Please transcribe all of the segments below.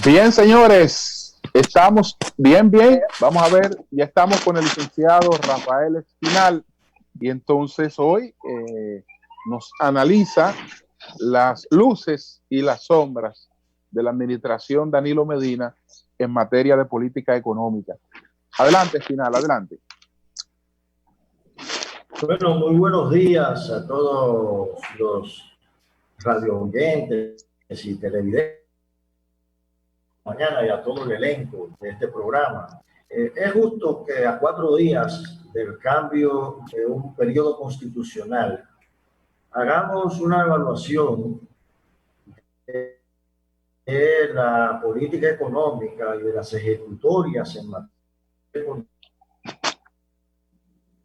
Bien, señores, estamos bien. Vamos a ver, ya estamos con el licenciado Rafael Espinal y entonces hoy nos analiza las luces y las sombras de la administración Danilo Medina en materia de política económica. Adelante, Espinal, adelante. Bueno, muy buenos días a todos los radio oyentes y televidentes mañana y a todo el elenco de este programa. Es justo que a 4 días del cambio de un periodo constitucional hagamos una evaluación de la política económica y de las ejecutorias en materia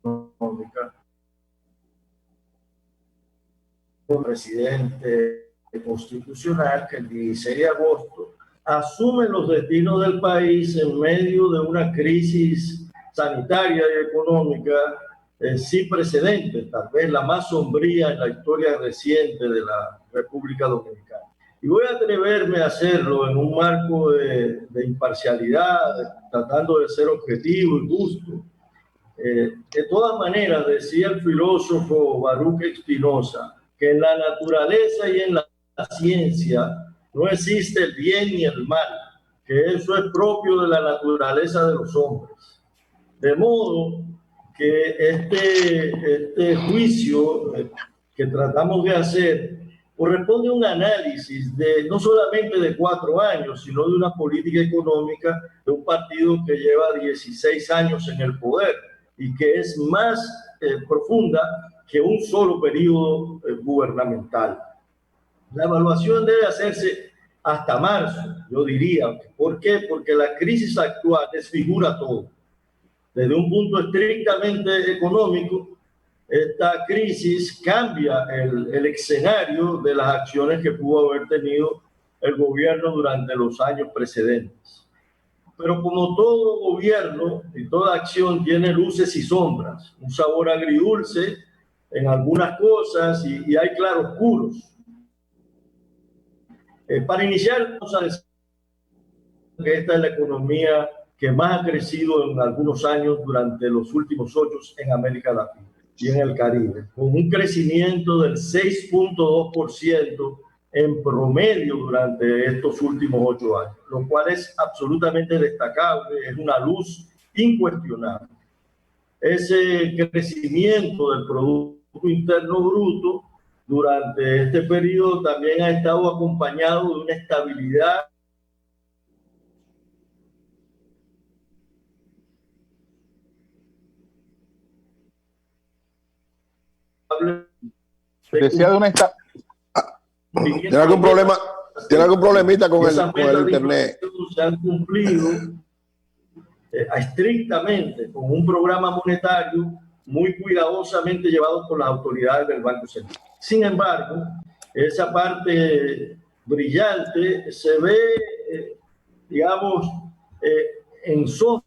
económica. El presidente constitucional que el 16 de agosto asume los destinos del país en medio de una crisis sanitaria y económica sin precedentes, tal vez la más sombría en la historia reciente de la República Dominicana. Y voy a atreverme a hacerlo en un marco de imparcialidad, tratando de ser objetivo y justo. De todas maneras, decía el filósofo Baruch Spinoza, que en la naturaleza y en la ciencia no existe el bien ni el mal, que eso es propio de la naturaleza de los hombres. De modo que este juicio que tratamos de hacer corresponde a un análisis de no solamente de 4 años, sino de una política económica de un partido que lleva 16 años en el poder y que es más profunda que un solo periodo gubernamental. La evaluación debe hacerse hasta marzo, yo diría. ¿Por qué? Porque la crisis actual desfigura todo. Desde un punto estrictamente económico, esta crisis cambia el escenario de las acciones que pudo haber tenido el gobierno durante los años precedentes. Pero como todo gobierno y toda acción tiene luces y sombras, un sabor agridulce en algunas cosas y hay claroscuros. Para iniciar, vamos a decir que esta es la economía que más ha crecido en algunos años durante los últimos 8 en América Latina y en el Caribe, con un crecimiento del 6.2% en promedio durante estos últimos 8 años, lo cual es absolutamente destacable, es una luz incuestionable. Ese crecimiento del Producto Interno Bruto durante este periodo también ha estado acompañado de una estabilidad Decía de una ¿Tiene algún problema? ¿Tiene algún problemita con el internet? Se han cumplido estrictamente con un programa monetario muy cuidadosamente llevado por las autoridades del Banco Central. Sin embargo, esa parte brillante se ve, digamos, en sombra.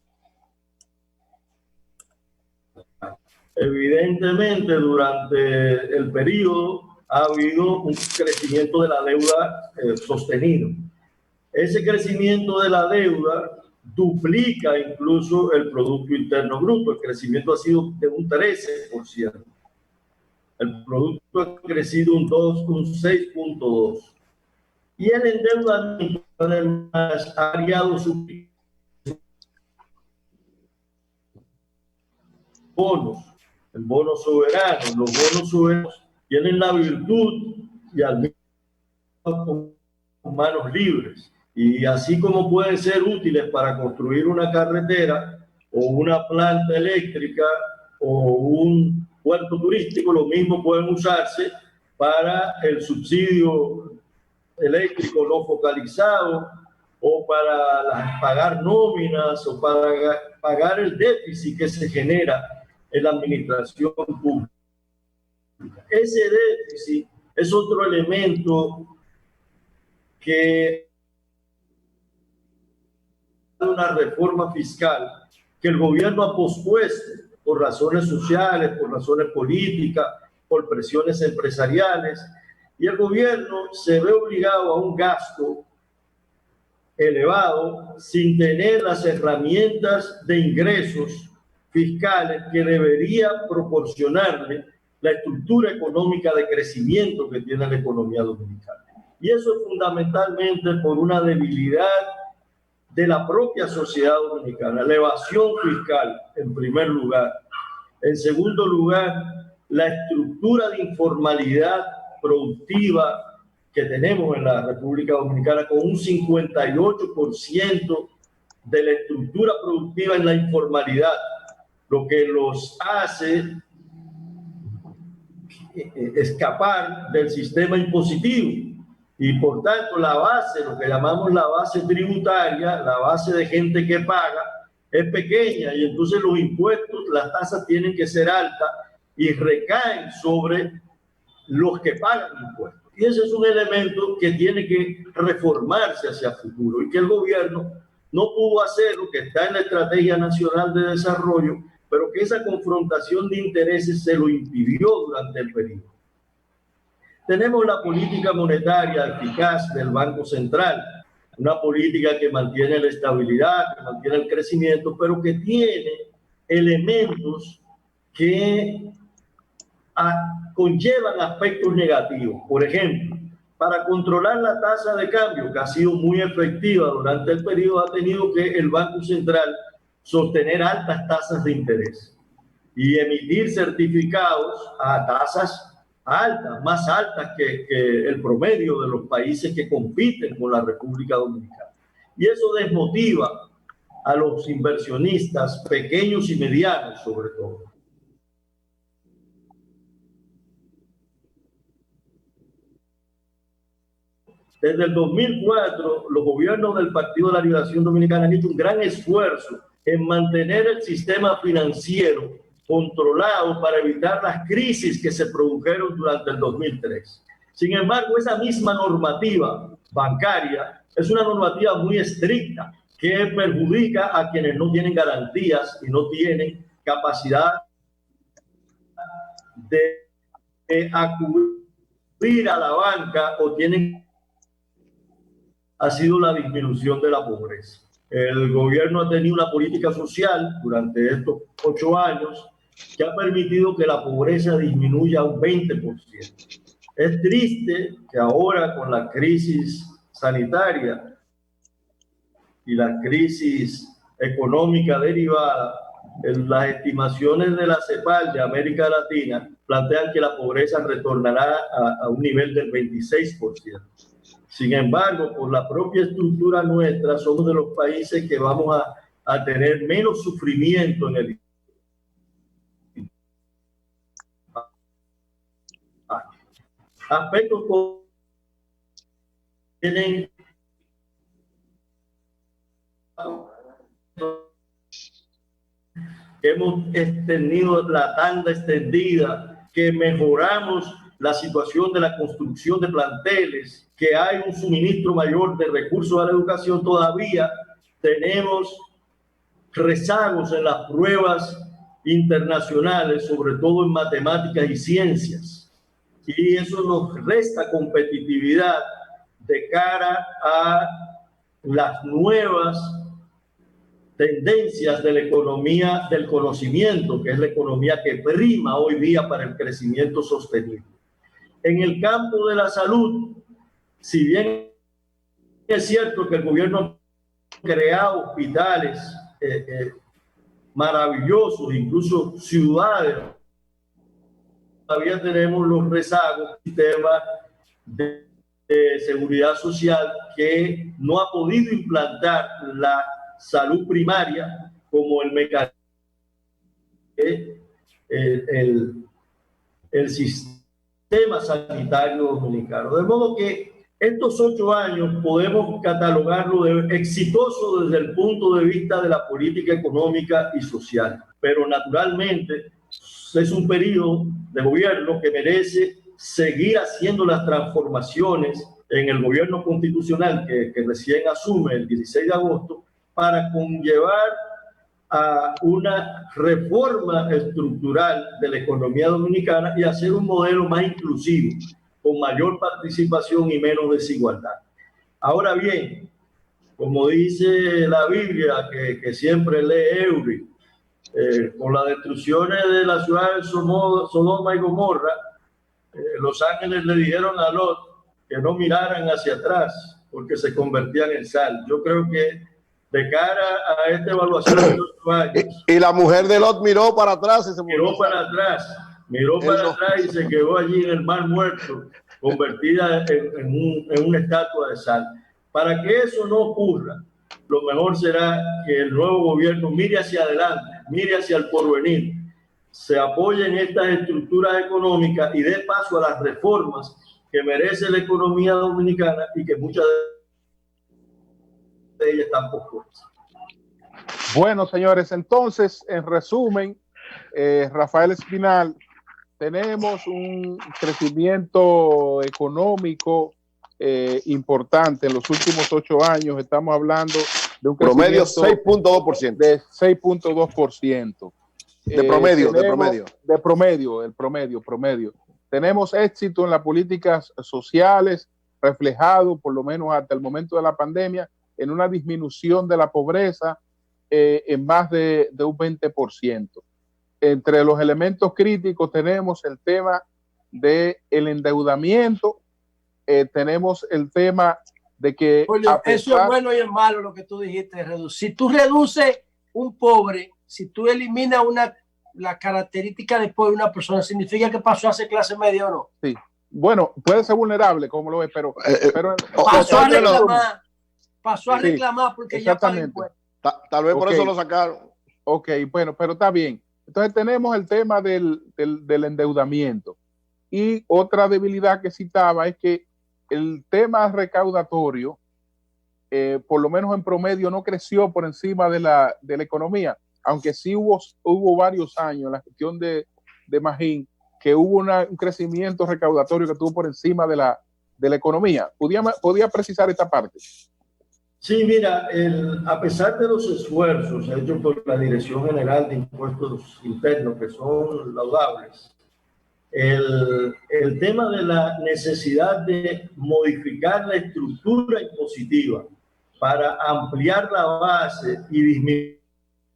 Evidentemente, durante el periodo ha habido un crecimiento de la deuda sostenido. Ese crecimiento de la deuda duplica incluso el Producto Interno Bruto. El crecimiento ha sido de un 13%. El producto ha crecido un 6.2%. Y el endeudamiento además ha variado su bonos. El bono soberano, los bonos soberanos tienen la virtud y al mismo tiempo con manos libres. Y así como pueden ser útiles para construir una carretera o una planta eléctrica o un puerto turístico, lo mismo pueden usarse para el subsidio eléctrico no focalizado o para pagar nóminas o para pagar el déficit que se genera en la administración pública. Ese déficit es otro elemento que una reforma fiscal que el gobierno ha pospuesto por razones sociales, por razones políticas, por presiones empresariales, y el gobierno se ve obligado a un gasto elevado sin tener las herramientas de ingresos fiscales que debería proporcionarle la estructura económica de crecimiento que tiene la economía dominicana. Y eso es fundamentalmente por una debilidad de la propia sociedad dominicana, la evasión fiscal en primer lugar. En segundo lugar, la estructura de informalidad productiva que tenemos en la República Dominicana, con un 58% de la estructura productiva en la informalidad, lo que los hace escapar del sistema impositivo. Y por tanto la base, lo que llamamos la base tributaria, la base de gente que paga, es pequeña, y entonces los impuestos, las tasas tienen que ser altas y recaen sobre los que pagan impuestos. Y ese es un elemento que tiene que reformarse hacia el futuro y que el gobierno no pudo hacer, lo que está en la Estrategia Nacional de Desarrollo, pero que esa confrontación de intereses se lo impidió durante el periodo. Tenemos la política monetaria eficaz del Banco Central, una política que mantiene la estabilidad, que mantiene el crecimiento, pero que tiene elementos que conllevan aspectos negativos. Por ejemplo, para controlar la tasa de cambio, que ha sido muy efectiva durante el periodo, ha tenido que el Banco Central sostener altas tasas de interés y emitir certificados a tasas altas, más altas que el promedio de los países que compiten con la República Dominicana. Y eso desmotiva a los inversionistas pequeños y medianos, sobre todo. Desde el 2004, los gobiernos del Partido de la Liberación Dominicana han hecho un gran esfuerzo en mantener el sistema financiero controlado para evitar las crisis que se produjeron durante el 2003. Sin embargo, esa misma normativa bancaria es una normativa muy estricta que perjudica a quienes no tienen garantías y no tienen capacidad de acudir a la banca o tienen... ha sido la disminución de la pobreza. El gobierno ha tenido una política social durante estos 8 años que ha permitido que la pobreza disminuya un 20%. Es triste que ahora, con la crisis sanitaria y la crisis económica derivada, las estimaciones de la CEPAL de América Latina plantean que la pobreza retornará a un nivel del 26%. Sin embargo, por la propia estructura nuestra, somos de los países que vamos a tener menos sufrimiento en el aspectos que tienen hemos tenido la tanda extendida, que mejoramos la situación de la construcción de planteles, que hay un suministro mayor de recursos a la educación. Todavía tenemos rezagos en las pruebas internacionales, sobre todo en matemáticas y ciencias. Y eso nos resta competitividad de cara a las nuevas tendencias de la economía del conocimiento, que es la economía que prima hoy día para el crecimiento sostenible. En el campo de la salud, si bien es cierto que el gobierno ha creado hospitales maravillosos, incluso ciudades, todavía tenemos los rezagos del sistema de seguridad social, que no ha podido implantar la salud primaria como el mecanismo, el sistema sanitario dominicano. De modo que estos 8 años podemos catalogarlo de exitoso desde el punto de vista de la política económica y social, pero naturalmente es un periodo de gobierno que merece seguir haciendo las transformaciones en el gobierno constitucional que recién asume el 16 de agosto, para conllevar a una reforma estructural de la economía dominicana y hacer un modelo más inclusivo, con mayor participación y menos desigualdad. Ahora bien, como dice la Biblia, que siempre lee Eury, con las destrucciones de la ciudad de Sodoma y Gomorra, los ángeles le dijeron a Lot que no miraran hacia atrás porque se convertían en sal. Yo creo que de cara a esta evaluación de 8 años... Y la mujer de Lot miró para atrás y se miró para atrás y se quedó allí en el mar muerto, convertida en una estatua de sal. Para que eso no ocurra, lo mejor será que el nuevo gobierno mire hacia adelante, mire hacia el porvenir, se apoye en estas estructuras económicas y dé paso a las reformas que merece la economía dominicana y que muchas de ellas están pospuestas. Bueno, señores, entonces, en resumen, Rafael Espinal, tenemos un crecimiento económico importante en los últimos 8 años. Estamos hablando de un promedio 6.2%. De 6.2%. De promedio. Tenemos éxito en las políticas sociales, reflejado por lo menos hasta el momento de la pandemia, en una disminución de la pobreza en más de un 20%. Entre los elementos críticos tenemos el tema del endeudamiento, tenemos el tema de que... Julio, eso es bueno y es malo lo que tú dijiste. Si tú reduces un pobre, si tú eliminas la característica de pobre de una persona, ¿significa que pasó a ser clase media o no? Sí. Bueno, puede ser vulnerable, como lo es, pero pasó a reclamar porque ya pagó impuestos. Tal vez por eso lo sacaron. Ok, bueno, pero está bien. Entonces tenemos el tema del endeudamiento. Y otra debilidad que citaba es que el tema recaudatorio, por lo menos en promedio, no creció por encima de la economía, aunque sí hubo varios años en la gestión de Magín que hubo un crecimiento recaudatorio que estuvo por encima de la economía. ¿Podía precisar esta parte? Sí, mira, a pesar de los esfuerzos hechos por la Dirección General de Impuestos Internos, que son laudables, el tema de la necesidad de modificar la estructura impositiva para ampliar la base y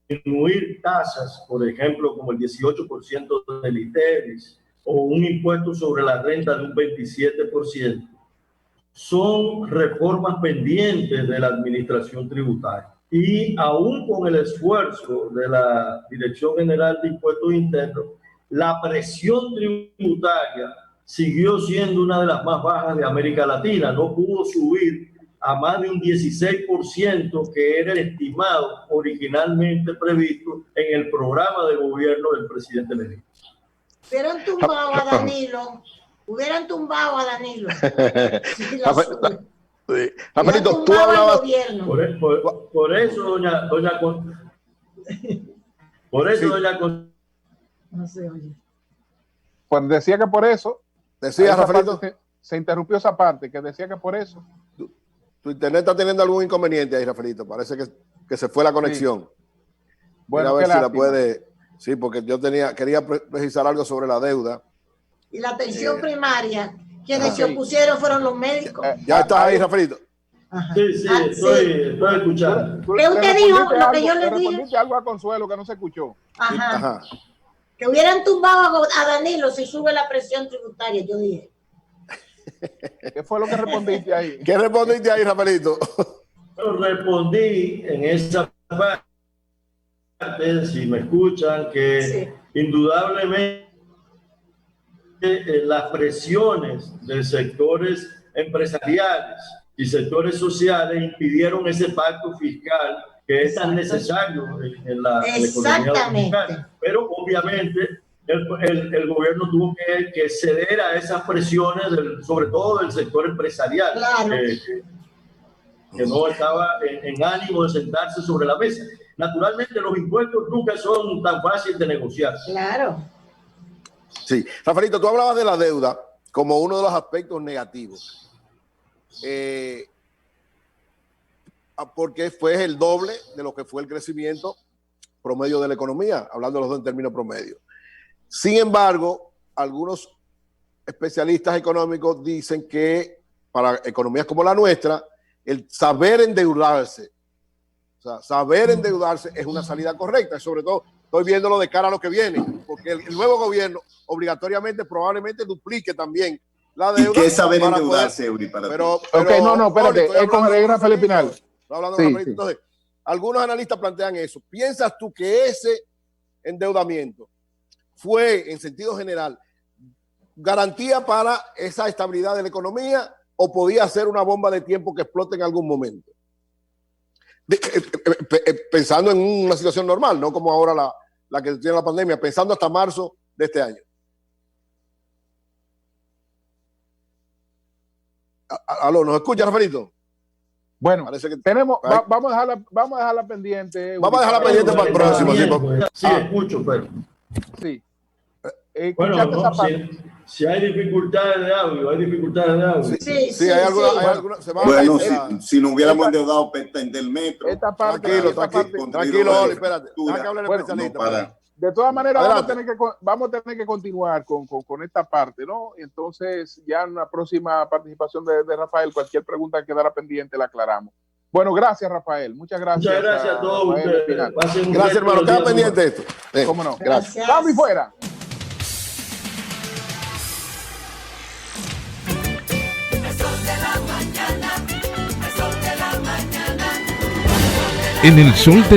disminuir tasas, por ejemplo, como el 18% del ITEVIS o un impuesto sobre la renta de un 27%, son reformas pendientes de la administración tributaria. Y aún con el esfuerzo de la Dirección General de Impuestos Internos, la presión tributaria siguió siendo una de las más bajas de América Latina. No pudo subir a más de un 16% que era el estimado originalmente previsto en el programa de gobierno del presidente Medina. Hubieran tumbado a Danilo. Rafaelito, tú hablabas... Por eso, doña no se oye. Pues decía que por eso... Decía, Rafaelito... Se interrumpió esa parte, que decía que por eso... Tu internet está teniendo algún inconveniente ahí, Rafaelito. Parece que se fue la conexión. Sí. Bueno, a ver si la puede... Sí, porque yo quería precisar algo sobre la deuda. Y la atención primaria, quienes se opusieron fueron los médicos. Ya estás ahí, Rafaelito. Sí, estoy escuchando. ¿Qué usted dijo? Lo que yo le dije. Respondiste algo a Consuelo que no se escuchó. Ajá. Que hubieran tumbado a Danilo si sube la presión tributaria, yo dije. ¿Qué fue lo que respondiste ahí? ¿Qué respondiste ahí, Rafaelito? Yo respondí en esa parte, si me escuchan, que indudablemente las presiones de sectores empresariales y sectores sociales impidieron ese pacto fiscal que es tan necesario en la economía dominicana. Pero obviamente el gobierno tuvo que ceder a esas presiones, sobre todo del sector empresarial, claro. Que no estaba en ánimo de sentarse sobre la mesa. Naturalmente los impuestos nunca son tan fáciles de negociar. Claro. Sí. Rafaelito, tú hablabas de la deuda como uno de los aspectos negativos. Porque fue el doble de lo que fue el crecimiento promedio de la economía, hablando de los dos en términos promedio. Sin embargo, algunos especialistas económicos dicen que para economías como la nuestra, el saber endeudarse. O sea, saber endeudarse es una salida correcta. Y sobre todo, estoy viéndolo de cara a lo que viene, porque el nuevo gobierno obligatoriamente probablemente duplique también la deuda. ¿Y qué es saber endeudarse, Eury, para ti? Espérate, es con Rafael Espinal. Entonces, algunos analistas plantean eso. ¿Piensas tú que ese endeudamiento fue, en sentido general, garantía para esa estabilidad de la economía o podía ser una bomba de tiempo que explote en algún momento? Pensando en una situación normal, no como ahora la que tiene la pandemia, pensando hasta marzo de este año. ¿Aló, nos escucha, Rafaelito? Bueno, vamos a dejarla pendiente. Vamos a dejarla pendiente para el próximo. Sí, escucho, pero. Sí. Bueno, no, si hay dificultades de audio, Sí, hay alguna. Bueno, si no hubiéramos endeudado pendiente del metro. Tranquilo, Oli, espérate. Deja que hable el especialista. De todas maneras, vamos a tener que continuar con esta parte, ¿no? Entonces, ya en la próxima participación de Rafael, cualquier pregunta que quedara pendiente la aclaramos. Bueno, gracias, Rafael. Muchas gracias. Muchas gracias a todos ustedes. Gracias, hermano. Queda pendiente esto. ¿Cómo no? Gracias. Cambio y fuera. En el sol de la